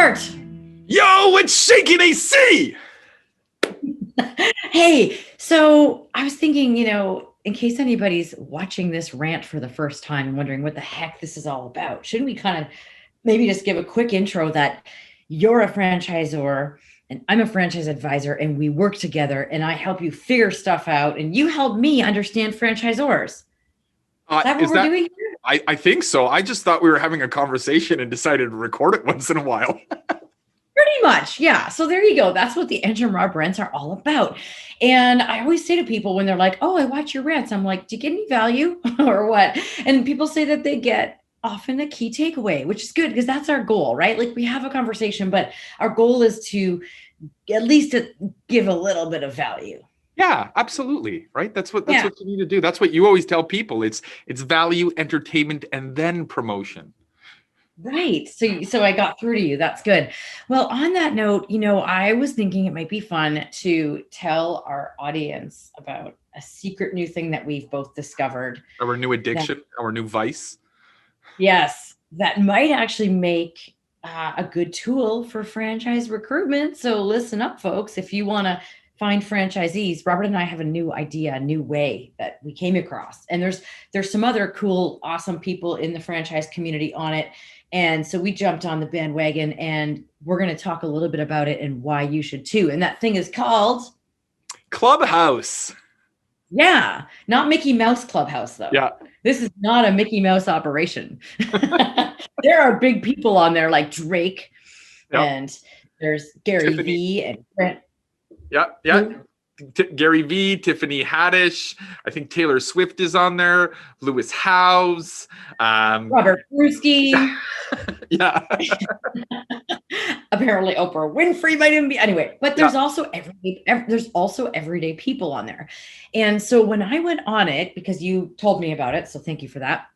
Robert. Yo, it's shaking AC. Hey, so I was thinking, in case anybody's watching this rant for the first time and wondering what the heck this is all about, shouldn't we kind of maybe just give a quick intro that you're a franchisor and I'm a franchise advisor and we work together and I help you figure stuff out and you help me understand franchisors. Is that what we're doing here? I think so. I just thought we were having a conversation and decided to record it once in a while. Pretty much, yeah. So there you go. That's what the Enter and Rob rants are all about. And I always say to people when they're like, oh, I watch your rants, I'm like, do you get any value or what? And people say that they get often a key takeaway, which is good because that's our goal, right? Like we have a conversation, but our goal is to at least give a little bit of value. Yeah, absolutely. Right. That's what you need to do. That's what you always tell people. It's value, entertainment, and then promotion. Right. So I got through to you. That's good. Well, on that note, I was thinking it might be fun to tell our audience about a secret new thing that we've both discovered. Our new addiction, our new vice. Yes, that might actually make a good tool for franchise recruitment. So listen up, folks. If you want to find franchisees, Robert and I have a new idea, a new way that we came across. And there's some other cool, awesome people in the franchise community on it. And so we jumped on the bandwagon and we're going to talk a little bit about it and why you should too. And that thing is called Clubhouse. Yeah. Not Mickey Mouse Clubhouse though. Yeah. This is not a Mickey Mouse operation. There are big people on there like Drake. Yep. And there's Gary Tiffany. V and Brent. Yeah. Gary V, Tiffany Haddish. I think Taylor Swift is on there. Lewis Howes. Robert Bruski. Yeah. Apparently Oprah Winfrey might even be. Anyway, but there's also everyday people on there. And so when I went on it, because you told me about it, so thank you for that.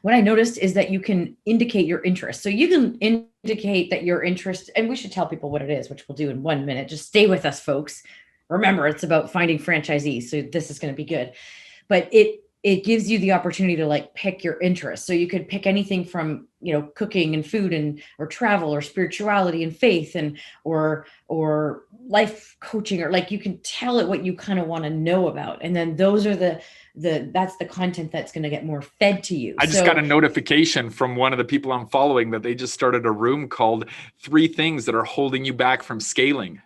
What I noticed is that you can indicate your interest. So you can indicate that your interest, and we should tell people what it is, which we'll do in 1 minute. Just stay with us, folks. Remember, it's about finding franchisees. So this is going to be good. But it gives you the opportunity to like pick your interest. So you could pick anything from, cooking and food or travel or spirituality and faith or life coaching, or like you can tell it what you kind of want to know about. And then those are that's the content that's going to get more fed to you. I just got a notification from one of the people I'm following that they just started a room called 3 Things That Are Holding You Back from Scaling.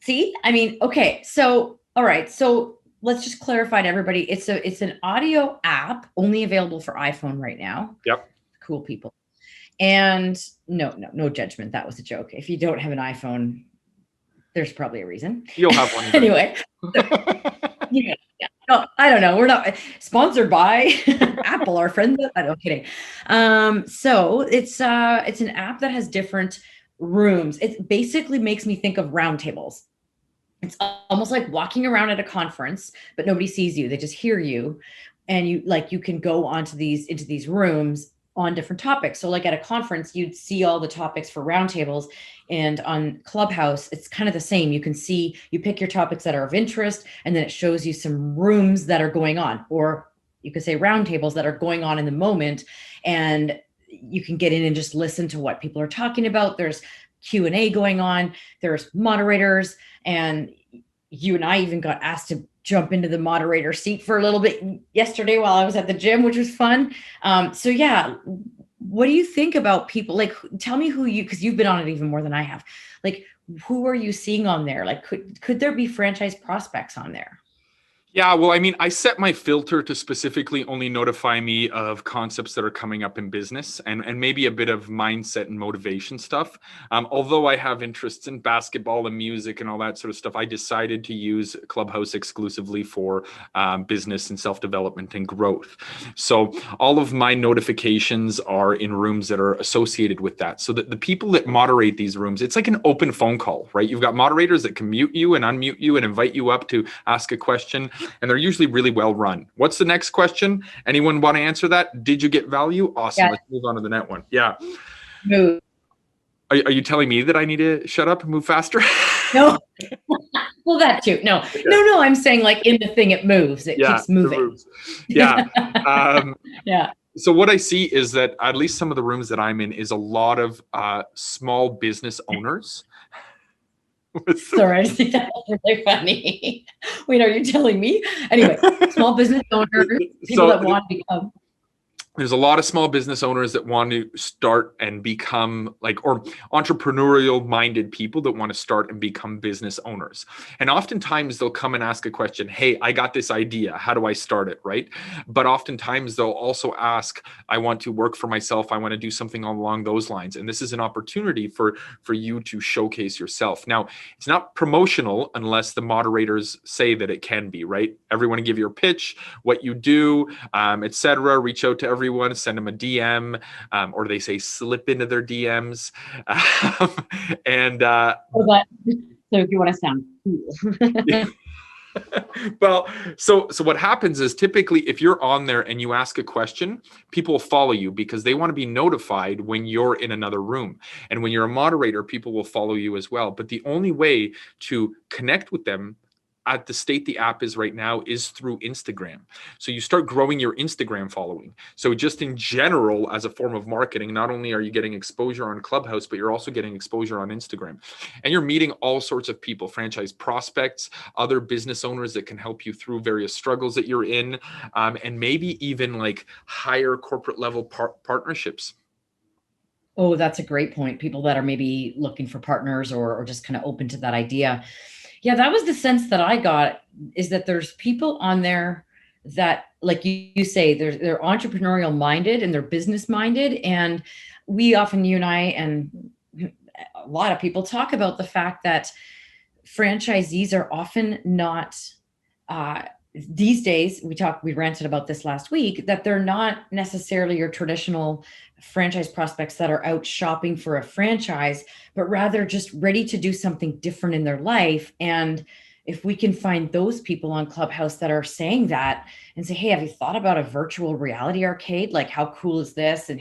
See, okay. So, all right. So let's just clarify to everybody. It's an audio app only available for iPhone right now. Yep. Cool people. And no judgment. That was a joke. If you don't have an iPhone, there's probably a reason. You'll have one. Anyway. No, I don't know. We're not sponsored by Apple, our friends. I'm kidding. So it's an app that has different rooms. It basically makes me think of roundtables. It's almost like walking around at a conference, but nobody sees you. They just hear you. And you can go into these rooms on different topics. So like at a conference, you'd see all the topics for roundtables, and on Clubhouse, it's kind of the same. You pick your topics that are of interest, and then it shows you some rooms that are going on, or you could say roundtables that are going on in the moment. And you can get in and just listen to what people are talking about. There's Q&A going on. There's moderators, and you and I even got asked to jump into the moderator seat for a little bit yesterday while I was at the gym, which was fun. So yeah, what do you think about people? Like, tell me because you've been on it even more than I have. Like, who are you seeing on there? Like, could there be franchise prospects on there? Yeah, well, I set my filter to specifically only notify me of concepts that are coming up in business and maybe a bit of mindset and motivation stuff. Although I have interests in basketball and music and all that sort of stuff, I decided to use Clubhouse exclusively for business and self-development and growth. So all of my notifications are in rooms that are associated with that. So that the people that moderate these rooms, it's like an open phone call, right? You've got moderators that can mute you and unmute you and invite you up to ask a question. And they're usually really well run. What's the next question? Anyone want to answer that? Did you get value? Awesome. Yeah. Let's move on to the next one. Yeah. Move. Are you telling me that I need to shut up and move faster? No. Well, that too. No. Okay. No. I'm saying like in the thing, it moves. It keeps moving. It moves. Yeah. Yeah. So what I see is that at least some of the rooms that I'm in is a lot of small business owners. Sorry, I just think that was really funny. Wait, are you telling me? Anyway, small business owners, people that want to become. There's a lot of small business owners that want to start and become or entrepreneurial minded people that want to start and become business owners. And oftentimes they'll come and ask a question, hey, I got this idea. How do I start it? Right. But oftentimes they'll also ask, I want to work for myself. I want to do something along those lines. And this is an opportunity for you to showcase yourself. Now, it's not promotional unless the moderators say that it can be, right? Everyone give your pitch, what you do, etc. Reach out to everyone, send them a DM, or they say slip into their DMs. So if you want to sound cool. Well, so what happens is typically if you're on there and you ask a question, people will follow you because they want to be notified when you're in another room. And when you're a moderator, people will follow you as well. But the only way to connect with them at the state the app is right now is through Instagram. So you start growing your Instagram following. So just in general, as a form of marketing, not only are you getting exposure on Clubhouse, but you're also getting exposure on Instagram. And you're meeting all sorts of people, franchise prospects, other business owners that can help you through various struggles that you're in, and maybe even higher corporate level partnerships. Oh, that's a great point. People that are maybe looking for partners or just kind of open to that idea. Yeah, that was the sense that I got, is that there's people on there that, like you say, they're entrepreneurial minded and they're business minded. And we often, you and I, and a lot of people talk about the fact that franchisees are often not, these days, we ranted about this last week, that they're not necessarily your traditional franchise prospects that are out shopping for a franchise, but rather just ready to do something different in their life. And if we can find those people on Clubhouse that are saying that and say, hey, have you thought about a virtual reality arcade? Like, how cool is this? And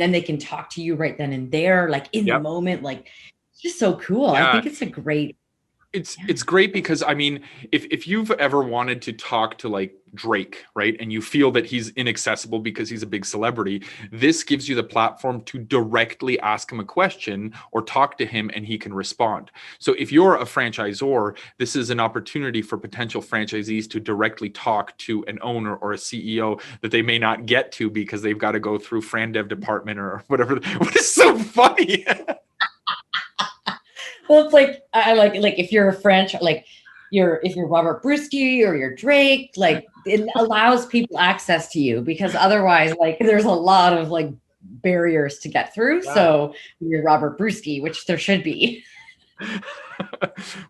then they can talk to you right then and there, like in the moment. Like, it's just so cool. Yeah. I think it's a great. It's great because, I mean, if you've ever wanted to talk to Drake, right, and you feel that he's inaccessible because he's a big celebrity, this gives you the platform to directly ask him a question or talk to him and he can respond. So if you're a franchisor, this is an opportunity for potential franchisees to directly talk to an owner or a CEO that they may not get to because they've got to go through Fran Dev department or whatever. What is so funny? Well, it's like, I like if you're a French, if you're Robert Bruski or you're Drake, it allows people access to you, because otherwise, there's a lot of barriers to get through. Yeah. So you're Robert Bruski, which there should be.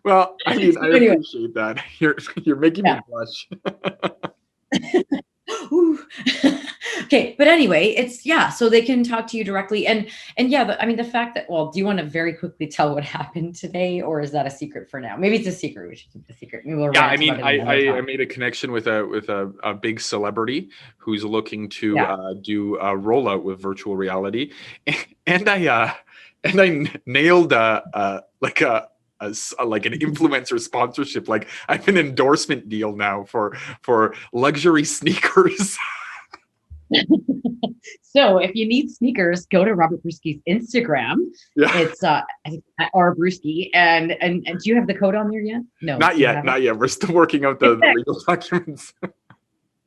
Well, I mean, I appreciate that. You're making me blush. Okay, but anyway, it's so they can talk to you directly, and I mean, the fact that, well, do you want to very quickly tell what happened today, or is that a secret for now? Maybe it's a secret. We should keep the secret. Maybe we'll I mean, I made a connection with a big celebrity who's looking to do a rollout with virtual reality, and I nailed an influencer sponsorship. I have an endorsement deal now for luxury sneakers. So if you need sneakers, go to Robert Bruski's Instagram. Yeah. It's at Bruski. And do you have the code on there yet? No, not yet. We're still working out the legal documents.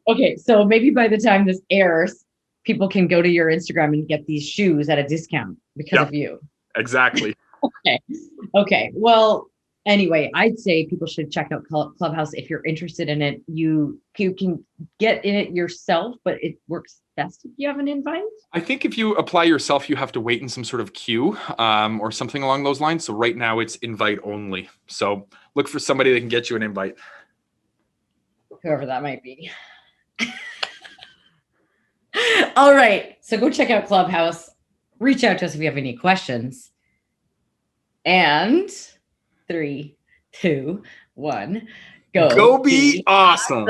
Okay, so maybe by the time this airs, people can go to your Instagram and get these shoes at a discount because of you. Exactly. Okay. Well, anyway, I'd say people should check out Clubhouse if you're interested in it. You can get in it yourself, but it works best if you have an invite. I think if you apply yourself, you have to wait in some sort of queue or something along those lines. So right now it's invite only. So look for somebody that can get you an invite. Whoever that might be. All right. So go check out Clubhouse. Reach out to us if you have any questions. And 3, 2, 1, go. Go be awesome.